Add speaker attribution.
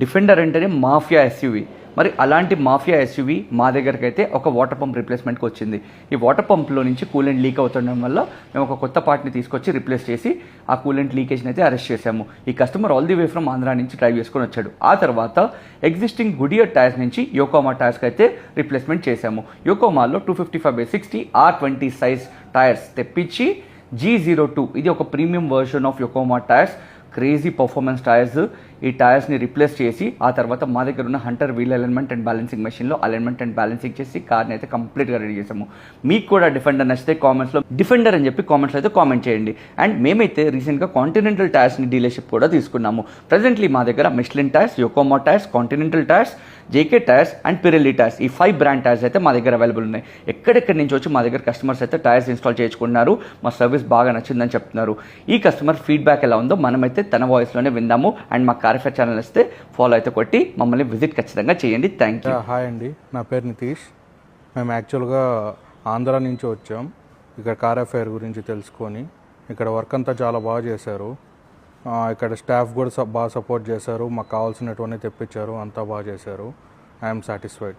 Speaker 1: Defender అంటేనే mafia SUV. మరి అలాంటి మాఫియా ఎస్యూవీ మా దగ్గరికి అయితే ఒక వాటర్ పంప్ రిప్లేస్మెంట్కి వచ్చింది. ఈ వాటర్ పంప్లో నుంచి కూలెంట్ లీక్ అవుతుండడం వల్ల మేము ఒక కొత్త పార్ట్ని తీసుకొచ్చి రిప్లేస్ చేసి ఆ కూలెంట్ లీకేజ్ని అయితే అరెస్ట్ చేశాము. ఈ customer all the way from Andhra నుంచి డ్రైవ్ చేసుకొని వచ్చాడు. ఆ తర్వాత ఎగ్జిస్టింగ్ గుడియర్ టైర్స్ నుంచి యోకోమా టైర్స్కి అయితే రిప్లేస్మెంట్ చేశాము. యోకోమాలో 255/60 R20 సైజ్ టైర్స్ తెప్పించి G02 ఇది ఒక premium version of Yokohama tyres, crazy performance tyres. ఈ టైర్స్ని రిప్లేస్ చేసి ఆ తర్వాత మా దగ్గర ఉన్న hunter wheel alignment and balancing మెషిన్లో అలైన్మెంట్ అండ్ బ్యాలెన్సింగ్ చేసి కార్ని అయితే కంప్లీట్గా రెడీ చేసాము. మీకు కూడా డిఫెండర్ నచ్చితే కామెంట్స్లో డిఫెండర్ అని చెప్పి కామెంట్స్ అయితే కామెంట్ చేయండి. అండ్ మేమైతే రీసెంట్గా కాంటినెంటల్ టైర్స్ని డీలర్షిప్ కూడా తీసుకున్నాము. ప్రజెంట్లీ మా దగ్గర Michelin tyres, Yokohama tyres, Continental tyres, JK tyres and Pirelli tyres ఈ 5 బ్రాండ్ టైర్స్ అయితే మా దగ్గర అవైలబుల్ ఉన్నాయి. ఎక్కడెక్కడి నుంచి వచ్చి మా దగ్గర కస్టమర్స్ అయితే టైర్స్ ఇన్స్టాల్ చేసుకున్నారు. మా సర్వీస్ బాగా నచ్చిందని చెప్తున్నారు. ఈ కస్టమర్ ఫీడ్బ్యాక్ ఎలా ఉందో మనమైతే తన వాయిస్లోనే విందాము. అండ్ మా కారిఫైర్ ఛానల్ వస్తే ఫాలో అయితే కొట్టి మమ్మల్ని విజిట్ ఖచ్చితంగా చేయండి. Thank you.
Speaker 2: హాయ్ అండి, నా పేరు నితీష్. మేము యాక్చువల్గా ఆంధ్రా నుంచి వచ్చాం. ఇక్కడ కార్ ఎఫైర్ గురించి తెలుసుకొని ఇక్కడ వర్క్ అంతా చాలా బాగా చేశారు. ఇక్కడ స్టాఫ్ కూడా బాగా సపోర్ట్ చేశారు. మాకు కావాల్సినటువంటి తెప్పించారు. అంతా బాగా చేశారు. I'm satisfied.